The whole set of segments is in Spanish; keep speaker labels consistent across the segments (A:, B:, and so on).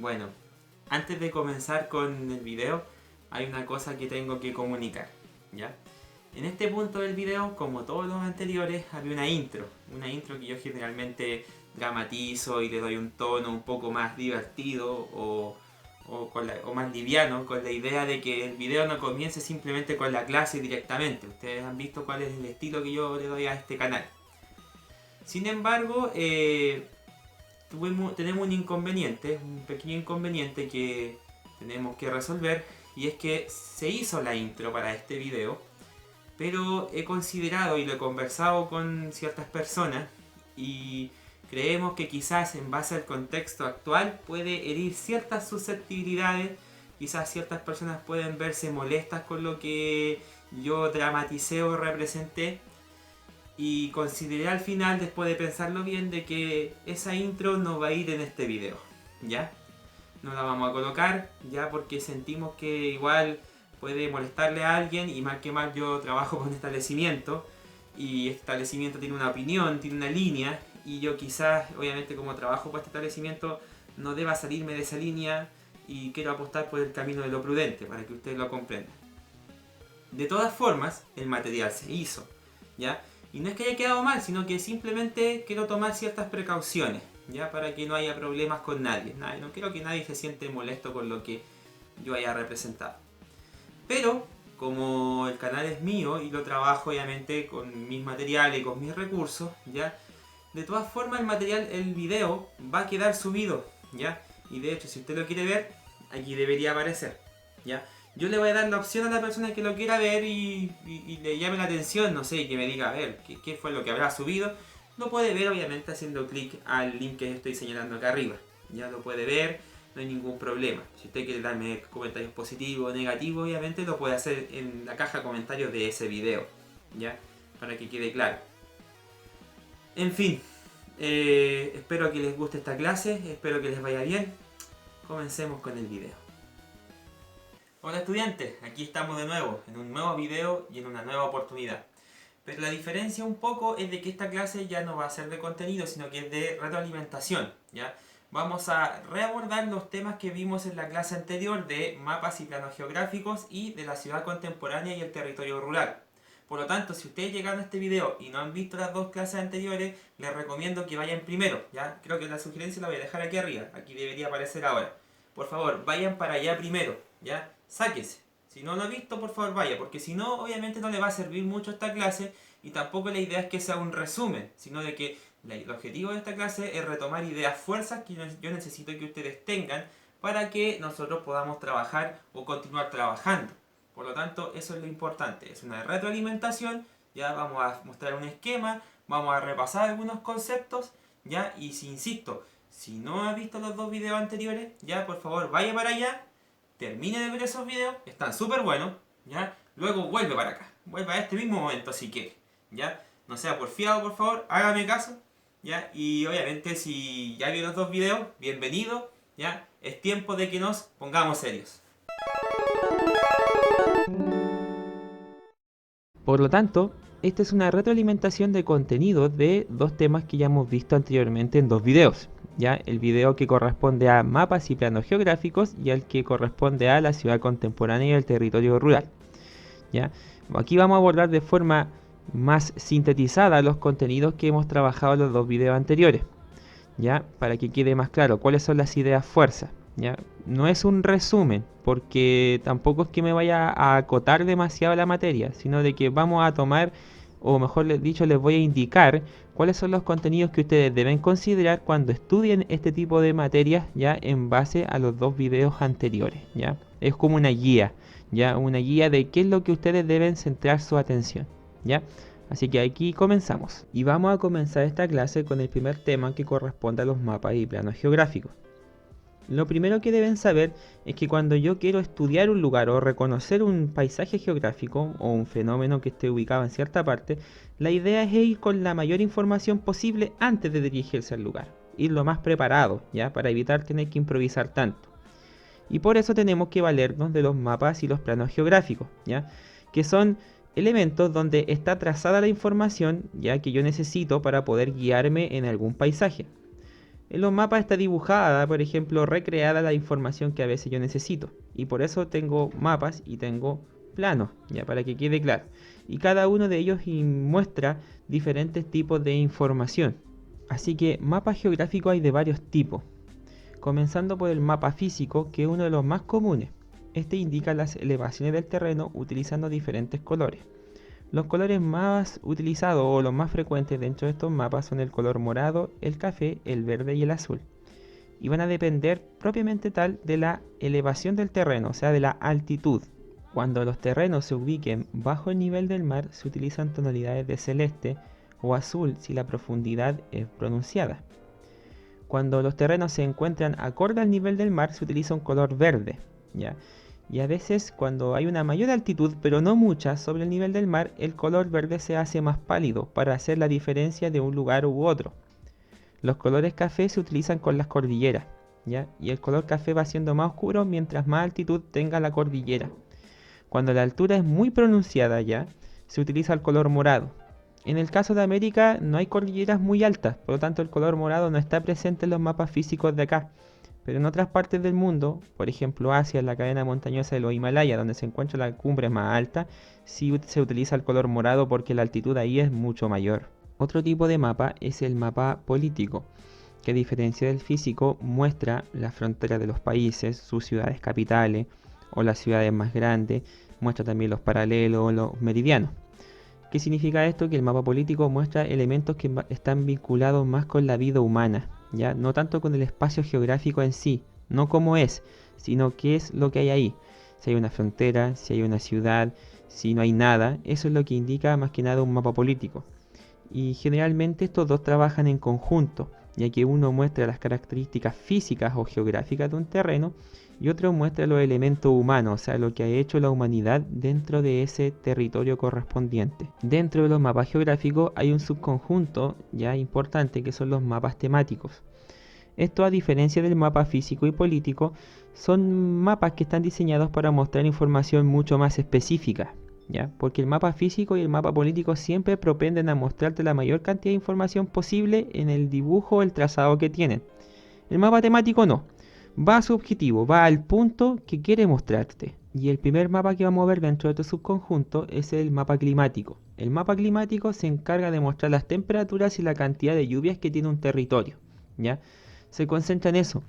A: Bueno, antes de comenzar con el video, hay una cosa que tengo que comunicar, ¿ya? En este punto del video, como todos los anteriores, había una intro que yo generalmente dramatizo y le doy un tono un poco más divertido o más liviano, con la idea de que el video no comience simplemente con la clase directamente. Ustedes han visto cuál es el estilo que yo le doy a este canal. Sin embargo, tenemos un inconveniente, un pequeño inconveniente que tenemos que resolver, y es que se hizo la intro para este video, pero he considerado y lo he conversado con ciertas personas y creemos que quizás en base al contexto actual puede herir ciertas susceptibilidades. Quizás ciertas personas pueden verse molestas con lo que yo dramaticé o representé, y consideré al final, después de pensarlo bien, de que esa intro no va a ir en este video, ¿ya? No la vamos a colocar, ya, porque sentimos que igual puede molestarle a alguien, y mal que mal yo trabajo con establecimiento, y este establecimiento tiene una opinión, tiene una línea, y yo quizás, obviamente como trabajo para este establecimiento, no deba salirme de esa línea, y quiero apostar por el camino de lo prudente, para que ustedes lo comprendan. De todas formas, el material se hizo, ¿ya? Y no es que haya quedado mal, sino que simplemente quiero tomar ciertas precauciones, ¿ya? Para que no haya problemas con nadie. No quiero que nadie se siente molesto con lo que yo haya representado. Pero, como el canal es mío y lo trabajo obviamente con mis materiales y con mis recursos, ¿ya? De todas formas el video va a quedar subido, ¿ya? Y de hecho, si usted lo quiere ver, aquí debería aparecer, ¿ya? Yo le voy a dar la opción a la persona que lo quiera ver y le llame la atención, no sé, y que me diga, a ver, qué fue lo que habrá subido. Lo puede ver obviamente haciendo clic al link que estoy señalando acá arriba. Ya lo puede ver, no hay ningún problema. Si usted quiere darme comentarios positivos o negativos, obviamente lo puede hacer en la caja de comentarios de ese video, ya, para que quede claro. En fin, espero que les guste esta clase, espero que les vaya bien. Comencemos con el video. Hola estudiantes, aquí estamos de nuevo, en un nuevo video y en una nueva oportunidad. Pero la diferencia un poco es de que esta clase ya no va a ser de contenido, sino que es de retroalimentación, ¿ya? Vamos a reabordar los temas que vimos en la clase anterior de mapas y planos geográficos y de la ciudad contemporánea y el territorio rural. Por lo tanto, si ustedes llegaron a este video y no han visto las dos clases anteriores, les recomiendo que vayan primero, ¿ya? Creo que la sugerencia la voy a dejar aquí arriba, aquí debería aparecer ahora. Por favor, vayan para allá primero, ¿ya? Sáquese. Si no lo ha visto, por favor vaya, porque si no, obviamente no le va a servir mucho esta clase, y tampoco la idea es que sea un resumen, sino de que el objetivo de esta clase es retomar ideas fuerzas que yo necesito que ustedes tengan para que nosotros podamos trabajar o continuar trabajando. Por lo tanto, eso es lo importante, es una retroalimentación. Ya vamos a mostrar un esquema, vamos a repasar algunos conceptos, ya, y si insisto, si no ha visto los dos videos anteriores, ya, por favor vaya para allá, termine de ver esos videos, están súper buenos, ¿ya? Luego vuelve para acá, vuelve a este mismo momento si quiere, ¿ya? No sea porfiado, por favor, hágame caso, ¿ya? Y obviamente si ya vio los dos videos, bienvenido, ¿ya? Es tiempo de que nos pongamos serios. Por lo tanto, esta es una retroalimentación de contenido de dos temas que ya hemos visto anteriormente en dos videos. ¿Ya? El video que corresponde a mapas y planos geográficos y el que corresponde a la ciudad contemporánea y el territorio rural. ¿Ya? Aquí vamos a abordar de forma más sintetizada los contenidos que hemos trabajado en los dos videos anteriores, ¿ya? Para que quede más claro cuáles son las ideas fuerzas, ¿ya? No es un resumen, porque tampoco es que me vaya a acotar demasiado la materia, sino de que vamos a tomar, o mejor dicho, les voy a indicar cuáles son los contenidos que ustedes deben considerar cuando estudien este tipo de materias, ya en base a los dos videos anteriores, ¿ya? Es como una guía, ¿ya? Una guía de qué es lo que ustedes deben centrar su atención, ¿ya? Así que aquí comenzamos. Y vamos a comenzar esta clase con el primer tema que corresponde a los mapas y planos geográficos. Lo primero que deben saber es que cuando yo quiero estudiar un lugar o reconocer un paisaje geográfico o un fenómeno que esté ubicado en cierta parte, la idea es ir con la mayor información posible antes de dirigirse al lugar. Ir lo más preparado, ¿ya? Para evitar tener que improvisar tanto. Y por eso tenemos que valernos de los mapas y los planos geográficos, ¿ya? Que son elementos donde está trazada la información, ya, que yo necesito para poder guiarme en algún paisaje.
B: En los mapas está dibujada, por ejemplo, recreada la información que a veces yo necesito. Y por eso tengo mapas y tengo planos, ya para que quede claro. Y cada uno de ellos muestra diferentes tipos de información. Así que mapas geográficos hay de varios tipos. Comenzando por el mapa físico, que es uno de los más comunes. Este indica las elevaciones del terreno utilizando diferentes colores. Los colores más utilizados o los más frecuentes dentro de estos mapas son el color morado, el café, el verde y el azul. Y van a depender propiamente tal de la elevación del terreno, o sea, de la altitud. Cuando los terrenos se ubiquen bajo el nivel del mar, se utilizan tonalidades de celeste o azul si la profundidad es pronunciada. Cuando los terrenos se encuentran acorde al nivel del mar, se utiliza un color verde, ¿ya? Y a veces cuando hay una mayor altitud, pero no mucha, sobre el nivel del mar, el color verde se hace más pálido para hacer la diferencia de un lugar u otro. Los colores café se utilizan con las cordilleras, ¿ya? Y el color café va siendo más oscuro mientras más altitud tenga la cordillera. Cuando la altura es muy pronunciada ya, se utiliza el color morado. En el caso de América no hay cordilleras muy altas, por lo tanto el color morado no está presente en los mapas físicos de acá. Pero en otras partes del mundo, por ejemplo Asia, en la cadena montañosa de los Himalayas, donde se encuentra la cumbre más alta, sí se utiliza el color morado porque la altitud ahí es mucho mayor. Otro tipo de mapa es el mapa político, que a diferencia del físico muestra las fronteras de los países, sus ciudades capitales o las ciudades más grandes, muestra también los paralelos, los meridianos. ¿Qué significa esto? Que el mapa político muestra elementos que están vinculados más con la vida humana, ¿ya? No tanto con el espacio geográfico en sí, no cómo es, sino qué es lo que hay ahí. Si hay una frontera, si hay una ciudad, si no hay nada, eso es lo que indica más que nada un mapa político. Y generalmente estos dos trabajan en conjunto, ya que uno muestra las características físicas o geográficas de un terreno y otro muestra los elementos humanos, o sea, lo que ha hecho la humanidad dentro de ese territorio correspondiente. Dentro de los mapas geográficos hay un subconjunto ya importante que son los mapas temáticos. Esto, a diferencia del mapa físico y político, son mapas que están diseñados para mostrar información mucho más específica, ¿ya? Porque el mapa físico y el mapa político siempre propenden a mostrarte la mayor cantidad de información posible en el dibujo o el trazado que tienen. El mapa temático no, va a su objetivo, va al punto que quiere mostrarte. Y el primer mapa que vamos a ver dentro de este subconjunto es el mapa climático. El mapa climático se encarga de mostrar las temperaturas y la cantidad de lluvias que tiene un territorio, ¿ya? Se concentra en eso.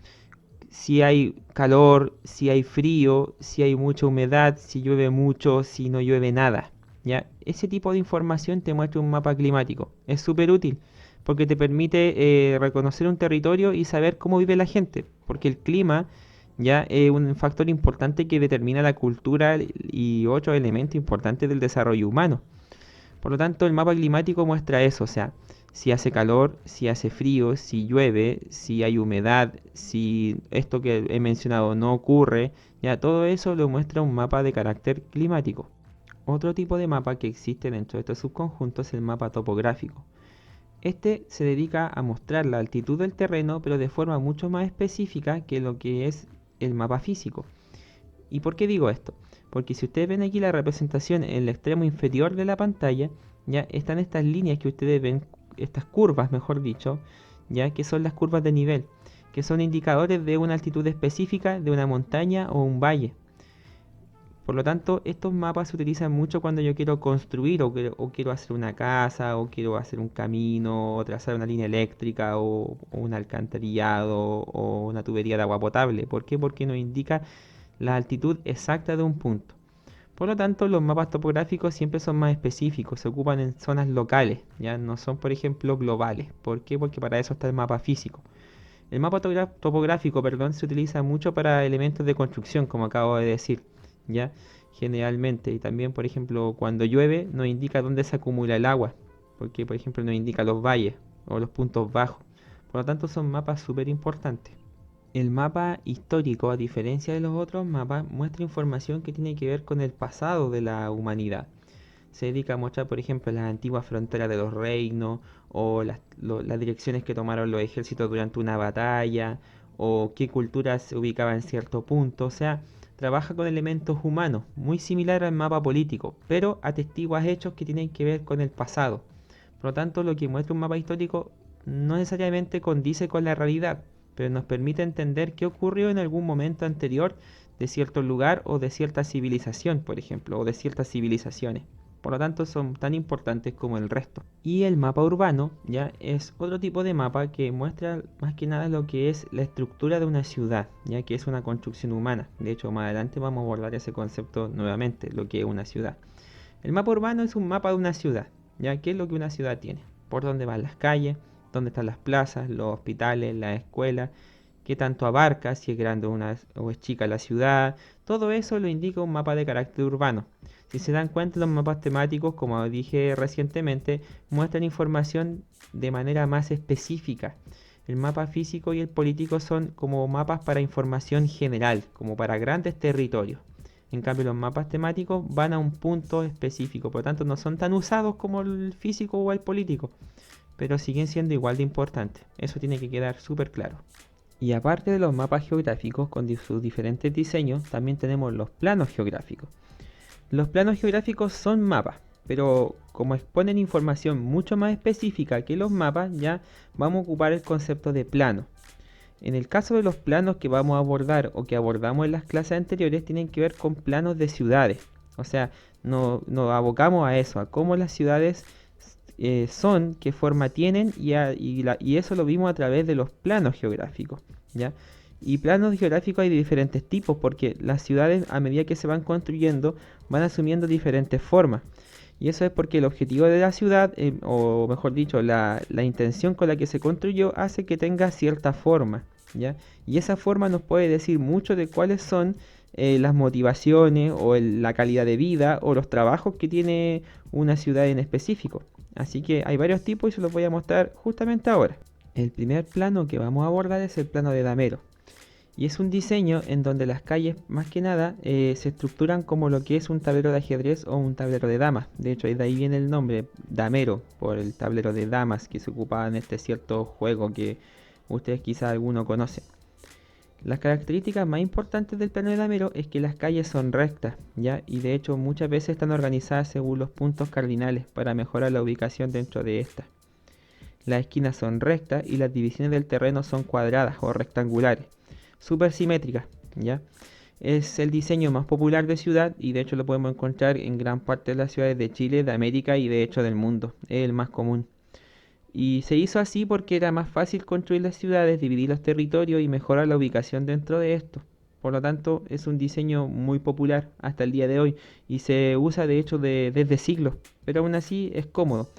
B: Si hay calor, si hay frío, si hay mucha humedad, si llueve mucho, si no llueve nada, ¿ya? Ese tipo de información te muestra un mapa climático. Es súper útil porque te permite reconocer un territorio y saber cómo vive la gente. Porque el clima ya es un factor importante que determina la cultura y otro elemento importante del desarrollo humano. Por lo tanto, el mapa climático muestra eso, o sea, si hace calor, si hace frío, si llueve, si hay humedad, si esto que he mencionado no ocurre, ya todo eso lo muestra un mapa de carácter climático. Otro tipo de mapa que existe dentro de estos subconjuntos es el mapa topográfico. Este se dedica a mostrar la altitud del terreno, pero de forma mucho más específica que lo que es el mapa físico. ¿Y por qué digo esto? Porque si ustedes ven aquí la representación en el extremo inferior de la pantalla, ya están estas líneas que ustedes ven, estas curvas, mejor dicho, ya que son las curvas de nivel, que son indicadores de una altitud específica de una montaña o un valle. Por lo tanto, estos mapas se utilizan mucho cuando yo quiero construir o quiero hacer una casa o quiero hacer un camino o trazar una línea eléctrica o un alcantarillado o una tubería de agua potable. ¿Por qué? Porque nos indica la altitud exacta de un punto. Por lo tanto, los mapas topográficos siempre son más específicos, se ocupan en zonas locales, ya no son, por ejemplo, globales. ¿Por qué? Porque para eso está el mapa físico. El mapa topográfico, perdón, se utiliza mucho para elementos de construcción, como acabo de decir, ya generalmente. Y también, por ejemplo, cuando llueve nos indica dónde se acumula el agua, porque, por ejemplo, nos indica los valles o los puntos bajos. Por lo tanto, son mapas súper importantes. El mapa histórico, a diferencia de los otros mapas, muestra información que tiene que ver con el pasado de la humanidad. Se dedica a mostrar, por ejemplo, las antiguas fronteras de los reinos, o las direcciones que tomaron los ejércitos durante una batalla, o qué cultura se ubicaba en cierto punto. O sea, trabaja con elementos humanos, muy similar al mapa político, pero atestigua hechos que tienen que ver con el pasado. Por lo tanto, lo que muestra un mapa histórico no necesariamente condice con la realidad, pero nos permite entender qué ocurrió en algún momento anterior de cierto lugar o de cierta civilización, por ejemplo, o de ciertas civilizaciones. Por lo tanto, son tan importantes como el resto. Y el mapa urbano ya es otro tipo de mapa que muestra más que nada lo que es la estructura de una ciudad, ya que es una construcción humana. De hecho, más adelante vamos a abordar ese concepto nuevamente, lo que es una ciudad. El mapa urbano es un mapa de una ciudad, ya qué es lo que una ciudad tiene, por dónde van las calles, dónde están las plazas, los hospitales, las escuelas, qué tanto abarca, si es grande o es chica la ciudad. Todo eso lo indica un mapa de carácter urbano. Si se dan cuenta, los mapas temáticos, como dije recientemente, muestran información de manera más específica. El mapa físico y el político son como mapas para información general, como para grandes territorios. En cambio, los mapas temáticos van a un punto específico, por lo tanto no son tan usados como el físico o el político, pero siguen siendo igual de importantes. Eso tiene que quedar súper claro. Y aparte de los mapas geográficos con sus diferentes diseños, también tenemos los planos geográficos. Los planos geográficos son mapas, pero como exponen información mucho más específica que los mapas, ya vamos a ocupar el concepto de plano. En el caso de los planos que vamos a abordar o que abordamos en las clases anteriores, tienen que ver con planos de ciudades. O sea, nos abocamos a eso, a cómo las ciudades son, qué forma tienen y eso lo vimos a través de los planos geográficos, ¿ya? Y planos geográficos hay de diferentes tipos porque las ciudades a medida que se van construyendo van asumiendo diferentes formas. Y eso es porque el objetivo de la ciudad, o mejor dicho, la intención con la que se construyó hace que tenga cierta forma, ¿ya? Y esa forma nos puede decir mucho de cuáles son las motivaciones o la calidad de vida o los trabajos que tiene una ciudad en específico. Así que hay varios tipos y se los voy a mostrar justamente ahora. El primer plano que vamos a abordar es el plano de Damero. Y es un diseño en donde las calles, más que nada, se estructuran como lo que es un tablero de ajedrez o un tablero de damas. De hecho, de ahí viene el nombre, damero, por el tablero de damas que se ocupaba en este cierto juego que ustedes quizá alguno conocen. Las características más importantes del plano de damero es que las calles son rectas, ¿ya? Y de hecho muchas veces están organizadas según los puntos cardinales para mejorar la ubicación dentro de estas. Las esquinas son rectas y las divisiones del terreno son cuadradas o rectangulares. Súper simétrica, ¿ya? Es el diseño más popular de ciudad y de hecho lo podemos encontrar en gran parte de las ciudades de Chile, de América y de hecho del mundo. Es el más común. Y se hizo así porque era más fácil construir las ciudades, dividir los territorios y mejorar la ubicación dentro de esto. Por lo tanto, es un diseño muy popular hasta el día de hoy y se usa de hecho desde siglos, pero aún así es cómodo.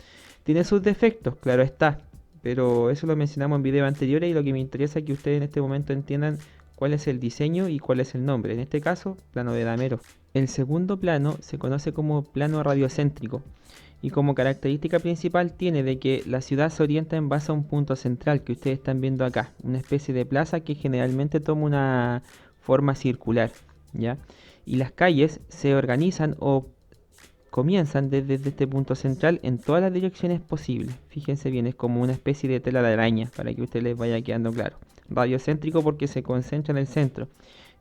B: Tiene sus defectos, claro está, pero eso lo mencionamos en videos anteriores y lo que me interesa es que ustedes en este momento entiendan cuál es el diseño y cuál es el nombre. En este caso, plano de Damero. El segundo plano se conoce como plano radiocéntrico y como característica principal tiene de que la ciudad se orienta en base a un punto central que ustedes están viendo acá, una especie de plaza que generalmente toma una forma circular, ¿ya? Y las calles se organizan o comienzan desde este punto central en todas las direcciones posibles. Fíjense bien, es como una especie de tela de araña para que a ustedes les vaya quedando claro. Radiocéntrico porque se concentra en el centro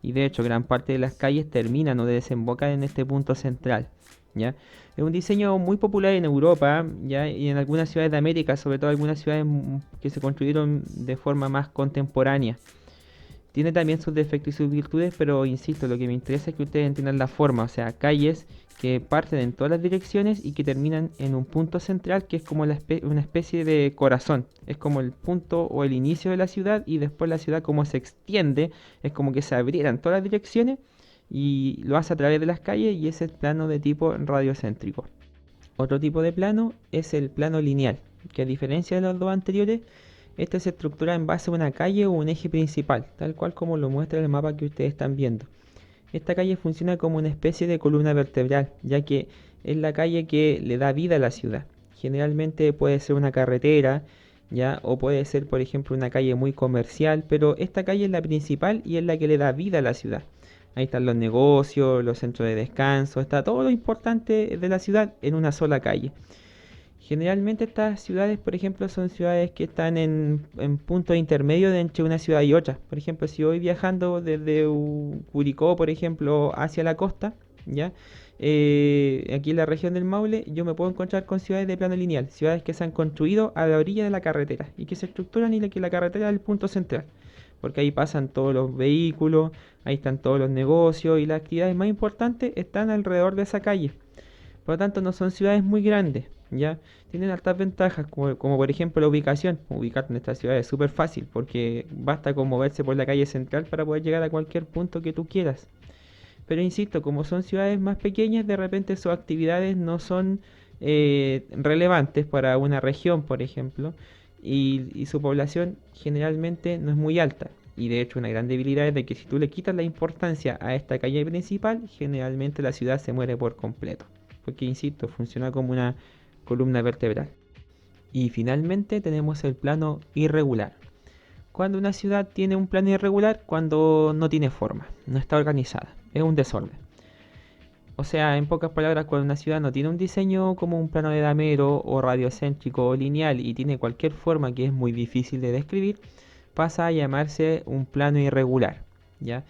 B: y de hecho gran parte de las calles terminan o desembocan en este punto central, ¿ya? Es un diseño muy popular en Europa, ¿ya? Y en algunas ciudades de América, sobre todo algunas ciudades que se construyeron de forma más contemporánea. Tiene también sus defectos y sus virtudes, pero insisto, lo que me interesa es que ustedes entiendan la forma, o sea, calles que parten en todas las direcciones y que terminan en un punto central que es como una especie de corazón. Es como el punto o el inicio de la ciudad y después la ciudad como se extiende, es como que se abrieran todas las direcciones y lo hace a través de las calles y ese es el plano de tipo radiocéntrico. Otro tipo de plano es el plano lineal, que a diferencia de los dos anteriores, este se estructura en base a una calle o un eje principal, tal cual como lo muestra el mapa que ustedes están viendo. Esta calle funciona como una especie de columna vertebral, ya que es la calle que le da vida a la ciudad. Generalmente puede ser una carretera, ¿ya? O puede ser, por ejemplo, una calle muy comercial, pero esta calle es la principal y es la que le da vida a la ciudad. Ahí están los negocios, los centros de descanso, está todo lo importante de la ciudad en una sola calle. Generalmente estas ciudades, por ejemplo, son ciudades que están en puntos intermedios entre una ciudad y otra. Por ejemplo, si voy viajando desde Curicó, por ejemplo, hacia la costa, ¿ya? Aquí en la región del Maule yo me puedo encontrar con ciudades de plano lineal, ciudades que se han construido a la orilla de la carretera y que se estructuran y que la carretera es el punto central, porque ahí pasan todos los vehículos, ahí están todos los negocios y las actividades más importantes están alrededor de esa calle. Por lo tanto, no son ciudades muy grandes, ¿ya? Tienen altas ventajas, como por ejemplo la ubicación. Ubicarte en esta ciudad es súper fácil, porque basta con moverse por la calle central para poder llegar a cualquier punto que tú quieras. Pero insisto, como son ciudades más pequeñas, de repente sus actividades no son relevantes para una región, por ejemplo, y su población generalmente no es muy alta. Y de hecho una gran debilidad es de que si tú le quitas la importancia a esta calle principal, generalmente la ciudad se muere por completo. Porque, insisto, funciona como una columna vertebral. Y finalmente tenemos el plano irregular. Cuando una ciudad tiene un plano irregular, cuando no tiene forma, no está organizada, es un desorden. O sea, en pocas palabras, cuando una ciudad no tiene un diseño como un plano de damero o radiocéntrico o lineal y tiene cualquier forma que es muy difícil de describir, pasa a llamarse un plano irregular, ¿ya?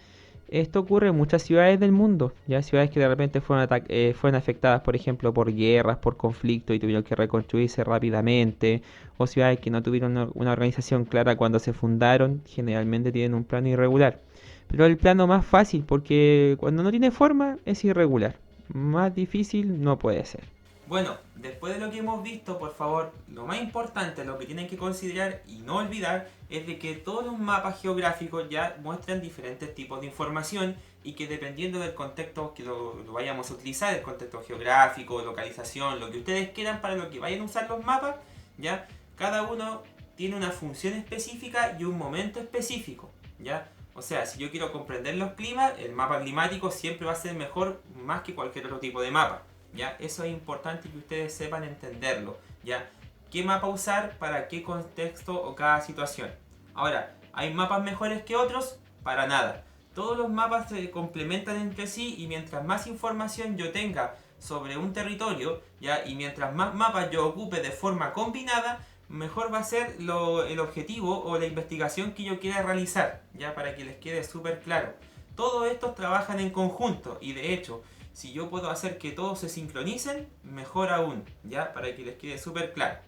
B: Esto ocurre en muchas ciudades del mundo, ya ciudades que de repente fueron afectadas, por ejemplo, por guerras, por conflictos y tuvieron que reconstruirse rápidamente, o ciudades que no tuvieron una organización clara cuando se fundaron, generalmente tienen un plano irregular. Pero el plano más fácil, porque cuando no tiene forma es irregular. Más difícil no puede ser.
A: Bueno, después de lo que hemos visto, por favor, lo más importante, lo que tienen que considerar y no olvidar, es de que todos los mapas geográficos ya muestran diferentes tipos de información y que dependiendo del contexto que lo vayamos a utilizar, el contexto geográfico, localización, lo que ustedes quieran para lo que vayan a usar los mapas, ya cada uno tiene una función específica y un momento específico, ¿ya? O sea, si yo quiero comprender los climas, el mapa climático siempre va a ser mejor más que cualquier otro tipo de mapa. ¿Ya? Eso es importante que ustedes sepan entenderlo, ¿ya? ¿Qué mapa usar para qué contexto o cada situación? Ahora, ¿hay mapas mejores que otros? Para nada. Todos los mapas se complementan entre sí y mientras más información yo tenga sobre un territorio, ¿ya? Y mientras más mapas yo ocupe de forma combinada, mejor va a ser el objetivo o la investigación que yo quiera realizar, ¿ya? Para que les quede súper claro. Todos estos trabajan en conjunto y de hecho, si yo puedo hacer que todos se sincronicen, mejor aún, ¿ya? Para que les quede súper claro.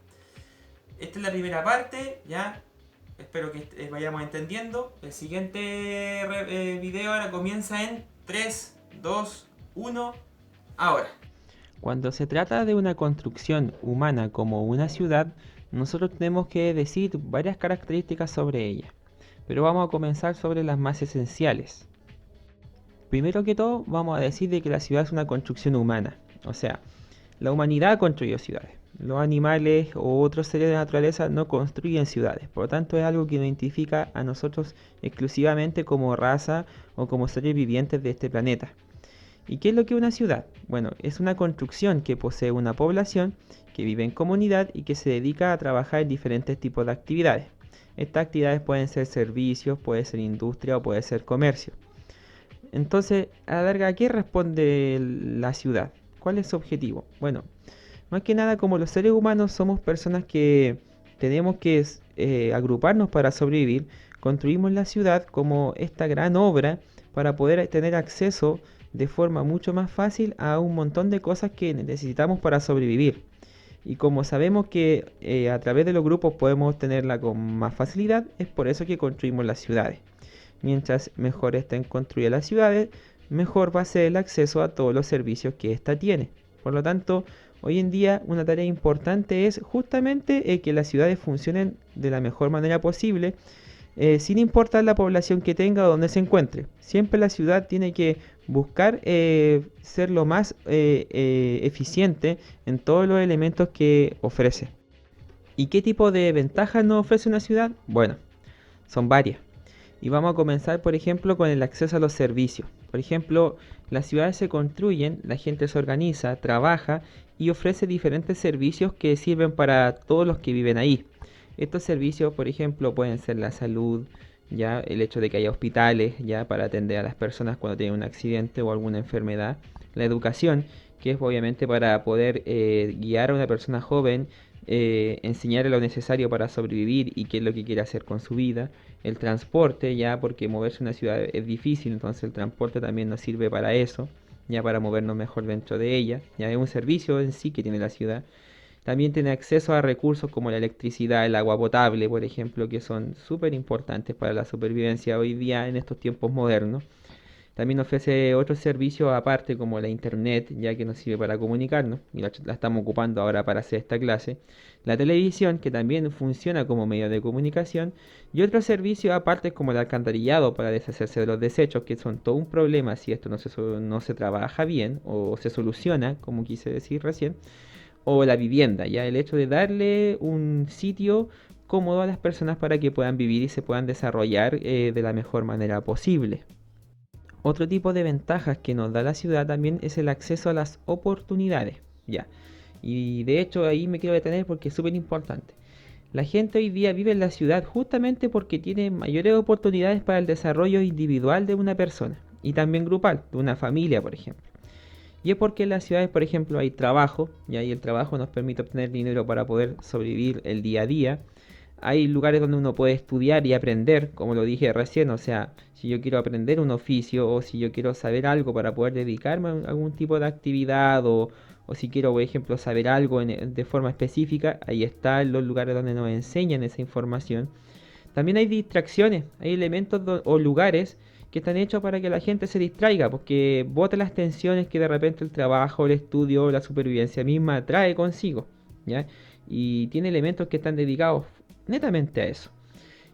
A: Esta es la primera parte, ¿ya? Espero que vayamos entendiendo. El siguiente video ahora comienza en 3, 2, 1, ahora.
B: Cuando se trata de una construcción humana como una ciudad, nosotros tenemos que decir varias características sobre ella. Pero vamos a comenzar sobre las más esenciales. Primero que todo, vamos a decir de que la ciudad es una construcción humana. O sea, la humanidad construyó ciudades. Los animales o otros seres de la naturaleza no construyen ciudades. Por lo tanto, es algo que nos identifica a nosotros exclusivamente como raza o como seres vivientes de este planeta. ¿Y qué es lo que es una ciudad? Bueno, es una construcción que posee una población que vive en comunidad y que se dedica a trabajar en diferentes tipos de actividades. Estas actividades pueden ser servicios, puede ser industria o puede ser comercio. Entonces, a la larga, ¿a qué responde la ciudad? ¿Cuál es su objetivo? Bueno, más que nada, como los seres humanos somos personas que tenemos que agruparnos para sobrevivir, construimos la ciudad como esta gran obra para poder tener acceso de forma mucho más fácil a un montón de cosas que necesitamos para sobrevivir. Y como sabemos que a través de los grupos podemos tenerla con más facilidad, es por eso que construimos las ciudades. Mientras mejor estén construidas las ciudades, mejor va a ser el acceso a todos los servicios que ésta tiene. Por lo tanto, hoy en día una tarea importante es justamente que las ciudades funcionen de la mejor manera posible, sin importar la población que tenga o donde se encuentre. Siempre la ciudad tiene que buscar ser lo más eficiente en todos los elementos que ofrece. ¿Y qué tipo de ventajas nos ofrece una ciudad? Bueno, son varias. Y vamos a comenzar, por ejemplo, con el acceso a los servicios. Por ejemplo, las ciudades se construyen, la gente se organiza, trabaja y ofrece diferentes servicios que sirven para todos los que viven ahí. Estos servicios, por ejemplo, pueden ser la salud, ya el hecho de que haya hospitales, ya para atender a las personas cuando tienen un accidente o alguna enfermedad. La educación, que es obviamente para poder guiar a una persona joven, enseñarle lo necesario para sobrevivir y qué es lo que quiere hacer con su vida. El transporte, ya porque moverse en una ciudad es difícil, entonces el transporte también nos sirve para eso. ya para movernos mejor dentro de ella. Ya es un servicio en sí que tiene la ciudad. También tiene acceso a recursos como la electricidad, el agua potable, por ejemplo, que son súper importantes para la supervivencia hoy día en estos tiempos modernos. También ofrece otros servicios aparte como la internet, ya que nos sirve para comunicarnos, y la estamos ocupando ahora para hacer esta clase. La televisión, que también funciona como medio de comunicación, y otros servicios aparte como el alcantarillado para deshacerse de los desechos, que son todo un problema si esto no se trabaja bien o se soluciona, como quise decir recién, o la vivienda, ya el hecho de darle un sitio cómodo a las personas para que puedan vivir y se puedan desarrollar de la mejor manera posible. Otro tipo de ventajas que nos da la ciudad también es el acceso a las oportunidades, ya. Y de hecho ahí me quiero detener porque es súper importante. La gente hoy día vive en la ciudad justamente porque tiene mayores oportunidades para el desarrollo individual de una persona y también grupal, de una familia, por ejemplo. Y es porque en las ciudades, por ejemplo, hay trabajo, y ahí el trabajo nos permite obtener dinero para poder sobrevivir el día a día. Hay lugares donde uno puede estudiar y aprender, como lo dije recién, o sea, si yo quiero aprender un oficio o si yo quiero saber algo para poder dedicarme a algún tipo de actividad o si quiero, por ejemplo, saber algo de forma específica, ahí están los lugares donde nos enseñan esa información. También hay distracciones, hay elementos o lugares que están hechos para que la gente se distraiga, porque bota las tensiones que de repente el trabajo, el estudio, la supervivencia misma trae consigo, ¿ya? Y tiene elementos que están dedicados netamente a eso.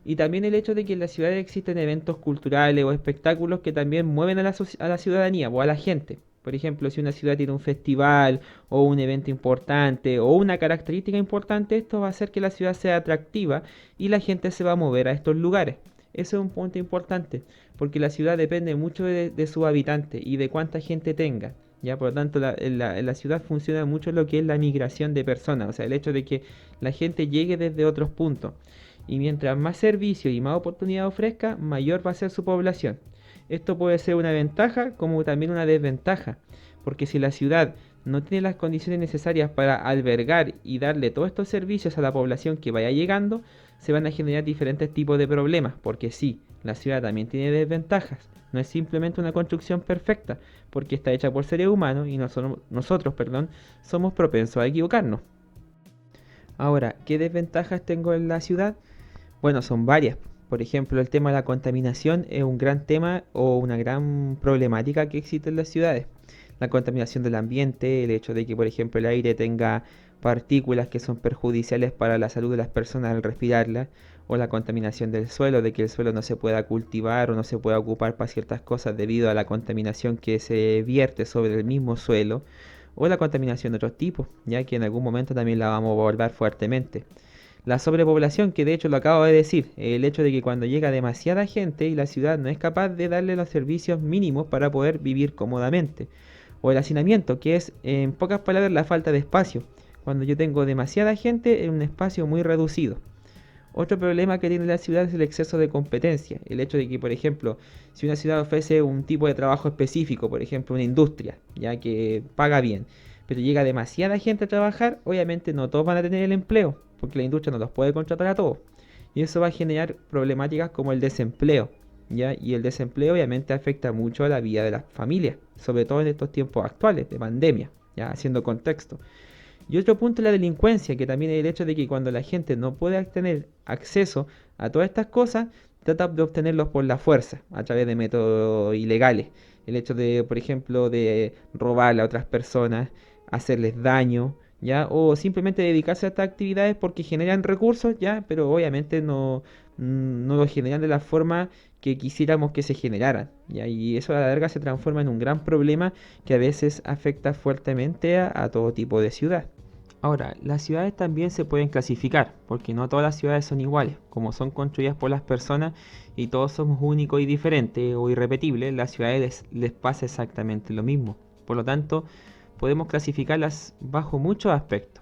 B: Y también el hecho de que en la ciudad existen eventos culturales o espectáculos que también mueven a la ciudadanía o a la gente. Por ejemplo, si una ciudad tiene un festival o un evento importante o una característica importante, esto va a hacer que la ciudad sea atractiva y la gente se va a mover a estos lugares. Eso es un punto importante, porque la ciudad depende mucho de sus habitantes y de cuánta gente tenga. Ya, por lo tanto, la ciudad funciona mucho lo que es la migración de personas, o sea, el hecho de que la gente llegue desde otros puntos. Y mientras más servicio y más oportunidad ofrezca, mayor va a ser su población. Esto puede ser una ventaja como también una desventaja, porque si la ciudad no tiene las condiciones necesarias para albergar y darle todos estos servicios a la población que vaya llegando, se van a generar diferentes tipos de problemas, porque sí, la ciudad también tiene desventajas. No es simplemente una construcción perfecta, porque está hecha por seres humanos y nosotros, somos propensos a equivocarnos. Ahora, ¿qué desventajas tengo en la ciudad? Bueno, son varias. Por ejemplo, el tema de la contaminación es un gran tema o una gran problemática que existe en las ciudades. La contaminación del ambiente, el hecho de que, por ejemplo, el aire tenga partículas que son perjudiciales para la salud de las personas al respirarla, o la contaminación del suelo, de que el suelo no se pueda cultivar o no se pueda ocupar para ciertas cosas debido a la contaminación que se vierte sobre el mismo suelo, o la contaminación de otros tipos, ya que en algún momento también la vamos a abordar fuertemente. La sobrepoblación, que de hecho lo acabo de decir, el hecho de que cuando llega demasiada gente y la ciudad no es capaz de darle los servicios mínimos para poder vivir cómodamente. O el hacinamiento, que es en pocas palabras la falta de espacio, cuando yo tengo demasiada gente en un espacio muy reducido. Otro problema que tiene la ciudad es el exceso de competencia. El hecho de que, por ejemplo, si una ciudad ofrece un tipo de trabajo específico, por ejemplo, una industria, ya que paga bien, pero llega demasiada gente a trabajar, obviamente no todos van a tener el empleo, porque la industria no los puede contratar a todos. Y eso va a generar problemáticas como el desempleo, ¿ya? Y el desempleo obviamente afecta mucho a la vida de las familias, sobre todo en estos tiempos actuales de pandemia, ya haciendo contexto. Y otro punto es la delincuencia, que también es el hecho de que cuando la gente no puede tener acceso a todas estas cosas, trata de obtenerlos por la fuerza, a través de métodos ilegales. El hecho de, por ejemplo, de robarle a otras personas, hacerles daño, ¿ya? O simplemente dedicarse a estas actividades porque generan recursos, ¿ya? Pero obviamente no lo generan de la forma que quisiéramos que se generaran, ¿ya? Y eso a la larga se transforma en un gran problema que a veces afecta fuertemente a todo tipo de ciudad. Ahora, las ciudades también se pueden clasificar, porque no todas las ciudades son iguales. Como son construidas por las personas y todos somos únicos y diferentes o irrepetibles, las ciudades les pasa exactamente lo mismo. Por lo tanto, podemos clasificarlas bajo muchos aspectos.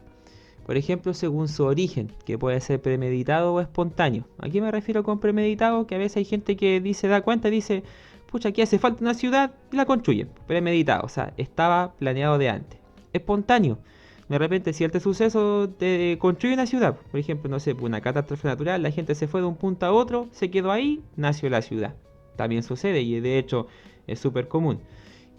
B: Por ejemplo, según su origen, que puede ser premeditado o espontáneo. ¿A qué me refiero con premeditado? Que a veces hay gente que da cuenta y dice, pucha, aquí hace falta una ciudad y la construyen. Premeditado, o sea, estaba planeado de antes. Espontáneo. De repente, si este suceso te construye una ciudad, por ejemplo, no sé, una catástrofe natural, la gente se fue de un punto a otro, se quedó ahí, nació la ciudad. También sucede y de hecho es súper común.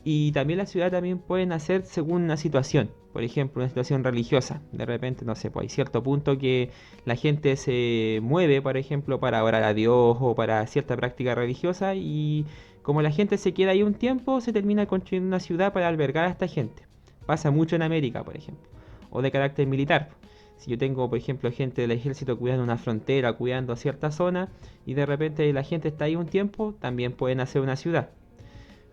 B: Y también las ciudades también pueden nacer según una situación. Por ejemplo, una situación religiosa. De repente, no sé, pues hay cierto punto que la gente se mueve, por ejemplo, para orar a Dios o para cierta práctica religiosa y como la gente se queda ahí un tiempo, se termina construyendo una ciudad para albergar a esta gente. Pasa mucho en América, por ejemplo. O de carácter militar. Si yo tengo, por ejemplo, gente del ejército cuidando una frontera, cuidando cierta zona, y de repente la gente está ahí un tiempo, también pueden hacer una ciudad.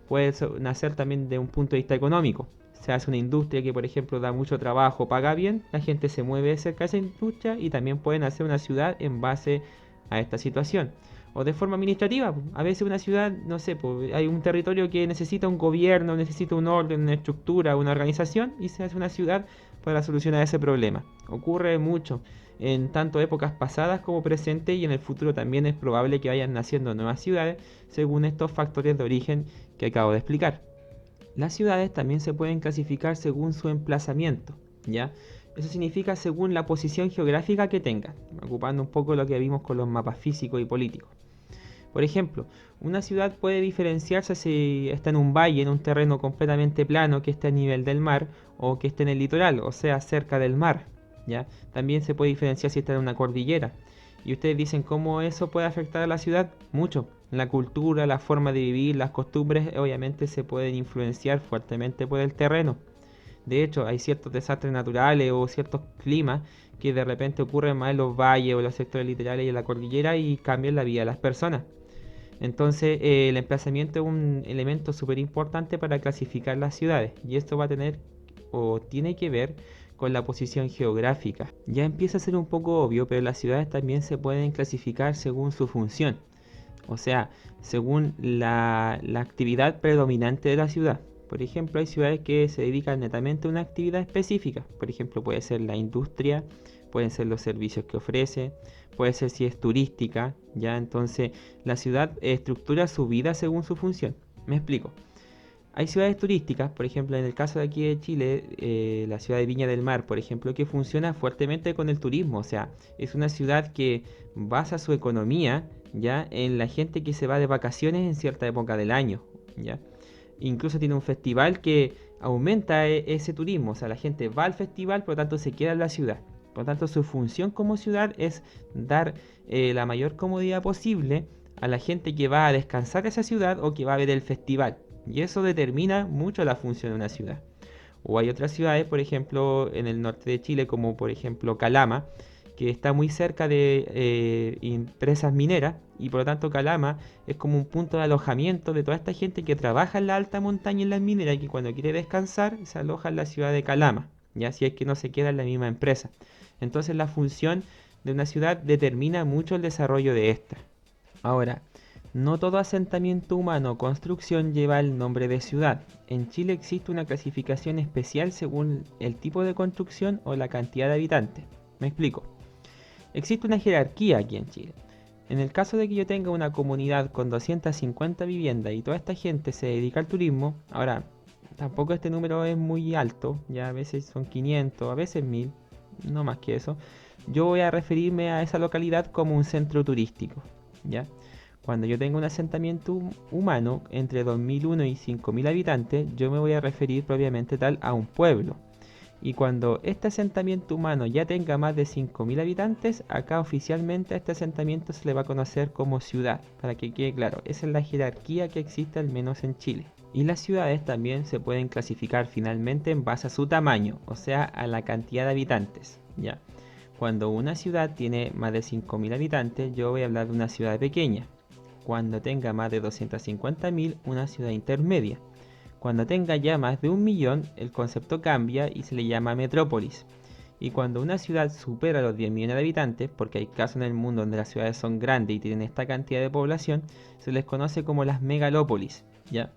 B: Puede nacer también de un punto de vista económico. Se hace una industria que, por ejemplo, da mucho trabajo, paga bien, la gente se mueve cerca de esa industria y también pueden hacer una ciudad en base a esta situación. O de forma administrativa, a veces una ciudad, no sé, hay un territorio que necesita un gobierno, necesita un orden, una estructura, una organización y se hace una ciudad para solucionar ese problema. Ocurre mucho en tanto épocas pasadas como presentes y en el futuro también es probable que vayan naciendo nuevas ciudades según estos factores de origen que acabo de explicar. Las ciudades también se pueden clasificar según su emplazamiento, ¿ya? Eso significa según la posición geográfica que tengan, ocupando un poco lo que vimos con los mapas físicos y políticos. Por ejemplo, una ciudad puede diferenciarse si está en un valle, en un terreno completamente plano que esté a nivel del mar o que esté en el litoral, o sea, cerca del mar, ¿ya? También se puede diferenciar si está en una cordillera. Y ustedes dicen cómo eso puede afectar a la ciudad. Mucho. La cultura, la forma de vivir, las costumbres, obviamente se pueden influenciar fuertemente por el terreno. De hecho, hay ciertos desastres naturales o ciertos climas que de repente ocurren más en los valles o los sectores litorales y en la cordillera y cambian la vida de las personas. Entonces, el emplazamiento es un elemento súper importante para clasificar las ciudades y esto va a tener o tiene que ver con la posición geográfica. Ya empieza a ser un poco obvio, pero las ciudades también se pueden clasificar según su función, o sea, según la actividad predominante de la ciudad. Por ejemplo, hay ciudades que se dedican netamente a una actividad específica. Por ejemplo, puede ser la industria, pueden ser los servicios que ofrece, puede ser si es turística, ya entonces la ciudad estructura su vida según su función. Me explico. Hay ciudades turísticas, por ejemplo, en el caso de aquí de Chile, la ciudad de Viña del Mar, por ejemplo, que funciona fuertemente con el turismo. O sea, es una ciudad que basa su economía ya en la gente que se va de vacaciones en cierta época del año, ya. Incluso tiene un festival que aumenta ese turismo. O sea, la gente va al festival, por lo tanto se queda en la ciudad. Por lo tanto, su función como ciudad es dar la mayor comodidad posible a la gente que va a descansar a esa ciudad o que va a ver el festival. Y eso determina mucho la función de una ciudad. O hay otras ciudades, por ejemplo, en el norte de Chile, como por ejemplo Calama, que está muy cerca de empresas mineras y por lo tanto Calama es como un punto de alojamiento de toda esta gente que trabaja en la alta montaña en las mineras y que cuando quiere descansar se aloja en la ciudad de Calama, y así es que no se queda en la misma empresa. Entonces la función de una ciudad determina mucho el desarrollo de esta. Ahora, no todo asentamiento humano o construcción lleva el nombre de ciudad. En Chile existe una clasificación especial según el tipo de construcción o la cantidad de habitantes. Me explico. Existe una jerarquía aquí en Chile. En el caso de que yo tenga una comunidad con 250 viviendas y toda esta gente se dedica al turismo, ahora tampoco este número es muy alto, ya a veces son 500, a veces 1000, no más que eso. Yo voy a referirme a esa localidad como un centro turístico, ¿ya? Cuando yo tengo un asentamiento humano entre 2001 y 5000 habitantes, yo me voy a referir propiamente tal a un pueblo. Y cuando este asentamiento humano ya tenga más de 5000 habitantes, acá oficialmente a este asentamiento se le va a conocer como ciudad, para que quede claro, esa es la jerarquía que existe al menos en Chile. Y las ciudades también se pueden clasificar finalmente en base a su tamaño, o sea, a la cantidad de habitantes, ¿ya? Cuando una ciudad tiene más de 5000 habitantes, yo voy a hablar de una ciudad pequeña. Cuando tenga más de 250.000, una ciudad intermedia. Cuando tenga ya más de 1.000.000, el concepto cambia y se le llama metrópolis. Y cuando una ciudad supera los 10 millones de habitantes, porque hay casos en el mundo donde las ciudades son grandes y tienen esta cantidad de población, se les conoce como las megalópolis, ¿ya?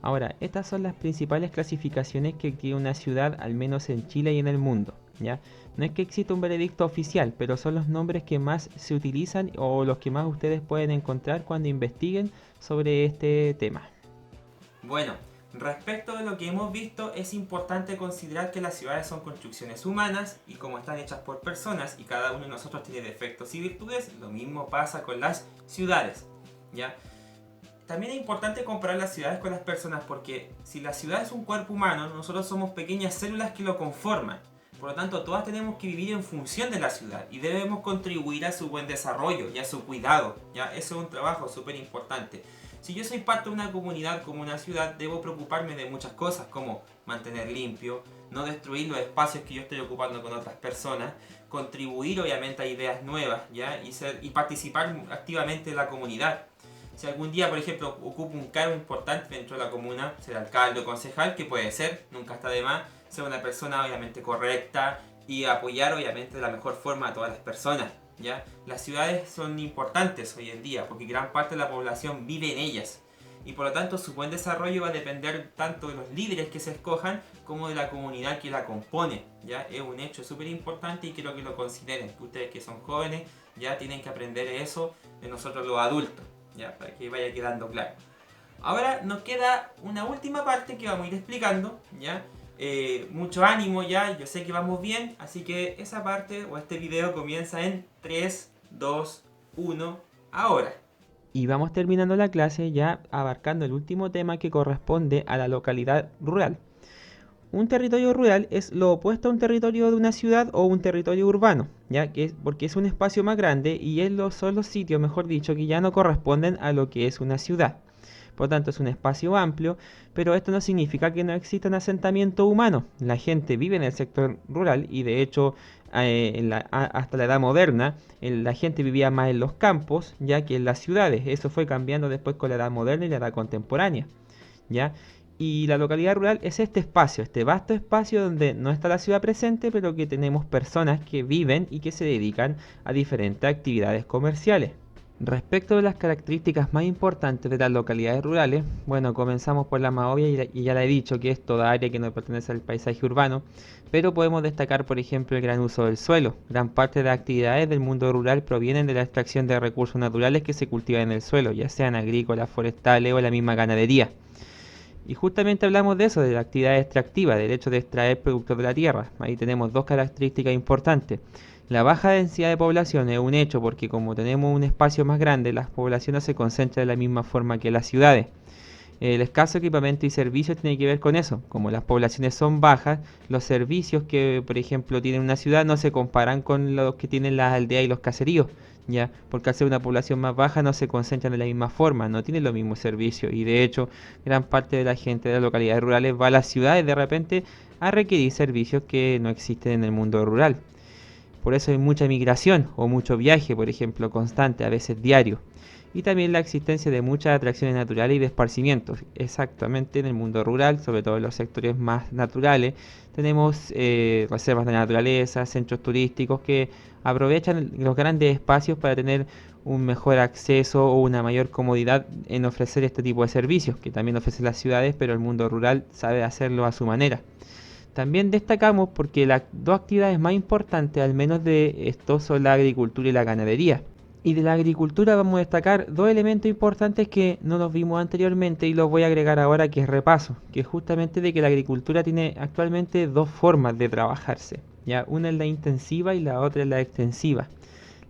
B: Ahora, estas son las principales clasificaciones que tiene una ciudad, al menos en Chile y en el mundo, ¿ya? No es que exista un veredicto oficial, pero son los nombres que más se utilizan o los que más ustedes pueden encontrar cuando investiguen sobre este tema.
A: Bueno, respecto de lo que hemos visto, es importante considerar que las ciudades son construcciones humanas y como están hechas por personas y cada uno de nosotros tiene defectos y virtudes, lo mismo pasa con las ciudades, ¿ya? también es importante comparar las ciudades con las personas, porque si la ciudad es un cuerpo humano, nosotros somos pequeñas células que lo conforman. Por lo tanto, todas tenemos que vivir en función de la ciudad y debemos contribuir a su buen desarrollo y a su cuidado. ¿Ya? Eso es un trabajo súper importante. Si yo soy parte de una comunidad como una ciudad, debo preocuparme de muchas cosas, como mantener limpio, no destruir los espacios que yo estoy ocupando con otras personas, contribuir obviamente a ideas nuevas, ¿ya? Y participar activamente en la comunidad. Si algún día, por ejemplo, ocupo un cargo importante dentro de la comuna, ser alcalde o concejal, que puede ser, nunca está de más, ser una persona obviamente correcta y apoyar obviamente de la mejor forma a todas las personas, ¿ya? Las ciudades son importantes hoy en día porque gran parte de la población vive en ellas y por lo tanto su buen desarrollo va a depender tanto de los líderes que se escojan como de la comunidad que la compone, ¿ya? Es un hecho súper importante y quiero que lo consideren, que ustedes que son jóvenes ya tienen que aprender eso de nosotros los adultos, ¿ya? Para que vaya quedando claro. Ahora nos queda una última parte que vamos a ir explicando, ¿ya? Mucho ánimo ya, yo sé que vamos bien, así que esa parte o este video comienza en 3, 2, 1, ahora.
B: Y vamos terminando la clase ya abarcando el último tema que corresponde a la localidad rural. Un territorio rural es lo opuesto a un territorio de una ciudad o un territorio urbano, ya que porque es un espacio más grande y son los sitios, mejor dicho, que ya no corresponden a lo que es una ciudad. Por lo tanto, es un espacio amplio, pero esto no significa que no exista un asentamiento humano. La gente vive en el sector rural y de hecho hasta la edad moderna la gente vivía más en los campos ya que en las ciudades. Eso fue cambiando después con la edad moderna y la edad contemporánea, ¿ya? Y la localidad rural es este espacio, este vasto espacio donde no está la ciudad presente, pero que tenemos personas que viven y que se dedican a diferentes actividades comerciales. Respecto de las características más importantes de las localidades rurales, bueno, comenzamos por la más obvia y ya la he dicho, que es toda área que no pertenece al paisaje urbano, pero podemos destacar, por ejemplo, el gran uso del suelo. Gran parte de las actividades del mundo rural provienen de la extracción de recursos naturales que se cultivan en el suelo, ya sean agrícolas, forestales o la misma ganadería. Y justamente hablamos de eso, de la actividad extractiva, del hecho de extraer productos de la tierra. Ahí tenemos dos características importantes. La baja densidad de población es un hecho porque como tenemos un espacio más grande, las poblaciones se concentran de la misma forma que las ciudades. El escaso equipamiento y servicios tiene que ver con eso. Como las poblaciones son bajas, los servicios que, por ejemplo, tiene una ciudad no se comparan con los que tienen las aldeas y los caseríos, ¿ya? Porque al ser una población más baja no se concentran de la misma forma, no tienen los mismos servicios. Y de hecho, gran parte de la gente de las localidades rurales va a las ciudades de repente a requerir servicios que no existen en el mundo rural. Por eso hay mucha migración o mucho viaje, por ejemplo, constante, a veces diario. Y también la existencia de muchas atracciones naturales y de esparcimientos. Exactamente en el mundo rural, sobre todo en los sectores más naturales, tenemos reservas de naturaleza, centros turísticos que aprovechan los grandes espacios para tener un mejor acceso o una mayor comodidad en ofrecer este tipo de servicios, que también ofrecen las ciudades, pero el mundo rural sabe hacerlo a su manera. También destacamos porque las dos actividades más importantes, al menos de esto, son la agricultura y la ganadería. Y de la agricultura vamos a destacar dos elementos importantes que no los vimos anteriormente y los voy a agregar ahora, que es repaso, que es justamente de que la agricultura tiene actualmente dos formas de trabajarse, ¿ya? Una es la intensiva y la otra es la extensiva.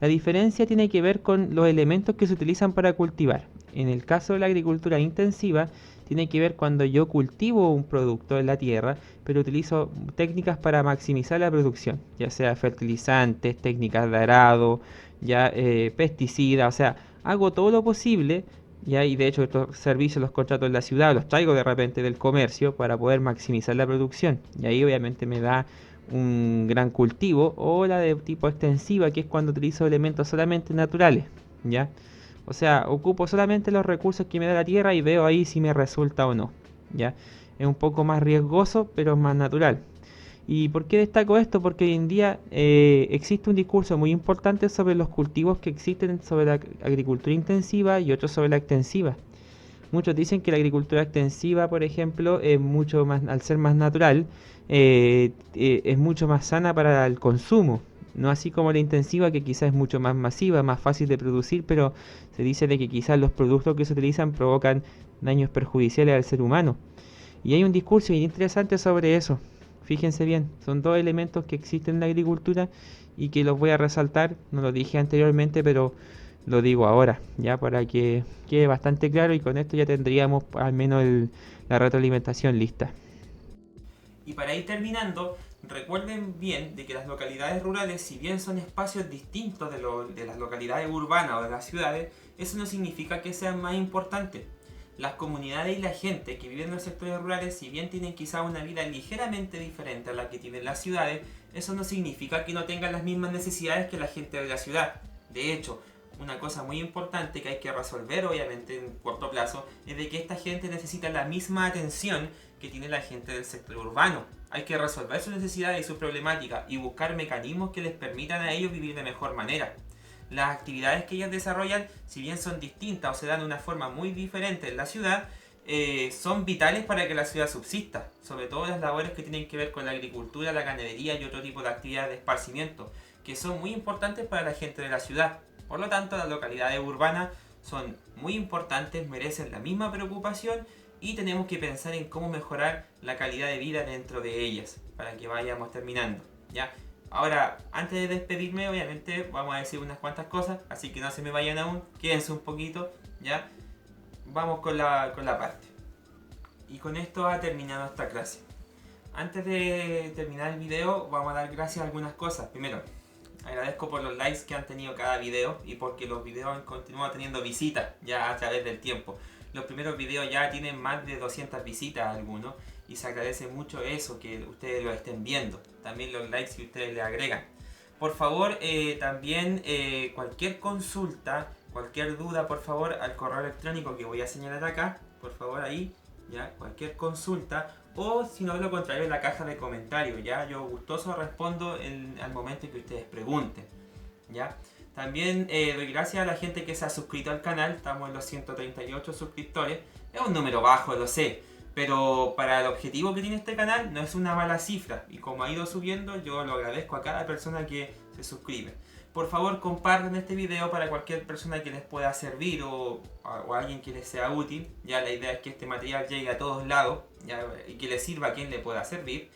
B: La diferencia tiene que ver con los elementos que se utilizan para cultivar. En el caso de la agricultura intensiva, tiene que ver cuando yo cultivo un producto en la tierra, pero utilizo técnicas para maximizar la producción, ya sea fertilizantes, técnicas de arado, ya pesticidas, o sea, hago todo lo posible, ya, y de hecho estos servicios los contrato en la ciudad, los traigo de repente del comercio para poder maximizar la producción, y ahí obviamente me da un gran cultivo, o la de tipo extensiva, que es cuando utilizo elementos solamente naturales, ya. O sea, ocupo solamente los recursos que me da la tierra y veo ahí si me resulta o no, ¿ya? Es un poco más riesgoso, pero más natural. ¿Y por qué destaco esto? Porque hoy en día existe un discurso muy importante sobre los cultivos que existen sobre la agricultura intensiva y otros sobre la extensiva. Muchos dicen que la agricultura extensiva, por ejemplo, es mucho más, al ser más natural, es mucho más sana para el consumo. No así como la intensiva, que quizás es mucho más masiva, más fácil de producir, pero se dice de que quizás los productos que se utilizan provocan daños perjudiciales al ser humano. Y hay un discurso muy interesante sobre eso. Fíjense bien, son dos elementos que existen en la agricultura y que los voy a resaltar, no lo dije anteriormente, pero lo digo ahora, ya para que quede bastante claro y con esto ya tendríamos al menos la retroalimentación lista.
A: Y para ir terminando, recuerden bien de que las localidades rurales, si bien son espacios distintos de las localidades urbanas o de las ciudades, eso no significa que sean más importantes. Las comunidades y la gente que vive en los sectores rurales, si bien tienen quizá una vida ligeramente diferente a la que tienen las ciudades, eso no significa que no tengan las mismas necesidades que la gente de la ciudad. De hecho, una cosa muy importante que hay que resolver, obviamente en corto plazo, es de que esta gente necesita la misma atención que tiene la gente del sector urbano. Hay que resolver sus necesidades y sus problemáticas y buscar mecanismos que les permitan a ellos vivir de mejor manera. Las actividades que ellas desarrollan, si bien son distintas o se dan de una forma muy diferente en la ciudad, son vitales para que la ciudad subsista, sobre todo las labores que tienen que ver con la agricultura, la ganadería y otro tipo de actividades de esparcimiento, que son muy importantes para la gente de la ciudad. Por lo tanto, las localidades urbanas son muy importantes, merecen la misma preocupación y tenemos que pensar en cómo mejorar la calidad de vida dentro de ellas, para que vayamos terminando, ¿ya? Ahora, antes de despedirme, obviamente vamos a decir unas cuantas cosas, así que no se me vayan aún, quédense un poquito, ¿ya? Vamos con la parte. Y con esto ha terminado esta clase. Antes de terminar el video, vamos a dar gracias a algunas cosas. Primero, agradezco por los likes que han tenido cada video y porque los videos han continuado teniendo visitas ya a través del tiempo. Los primeros videos ya tienen más de 200 visitas algunos y se agradece mucho eso, que ustedes lo estén viendo. También los likes que ustedes le agregan. Por favor, también cualquier consulta, cualquier duda, por favor, al correo electrónico que voy a señalar acá, por favor ahí, ya, cualquier consulta, o si no, lo contrario, en la caja de comentarios, ya, yo gustoso respondo al momento en que ustedes pregunten, ya. También doy gracias a la gente que se ha suscrito al canal, estamos en los 138 suscriptores, es un número bajo, lo sé, pero para el objetivo que tiene este canal no es una mala cifra, y como ha ido subiendo, yo lo agradezco a cada persona que se suscribe. Por favor, compartan este video para cualquier persona que les pueda servir o alguien que les sea útil. Ya la idea es que este material llegue a todos lados, ya, y que les sirva a quien le pueda servir.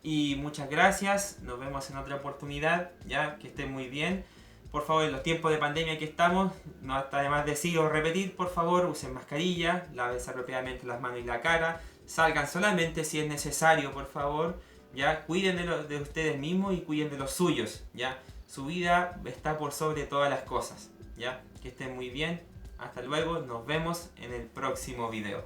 A: Y muchas gracias, nos vemos en otra oportunidad, ya, que estén muy bien. Por favor, en los tiempos de pandemia que estamos, no está de más decir o repetir, por favor, usen mascarilla, lávense apropiadamente las manos y la cara, salgan solamente si es necesario, por favor, ya, cuiden de ustedes mismos y cuiden de los suyos, ya. Su vida está por sobre todas las cosas, ya. Que estén muy bien, hasta luego, nos vemos en el próximo video.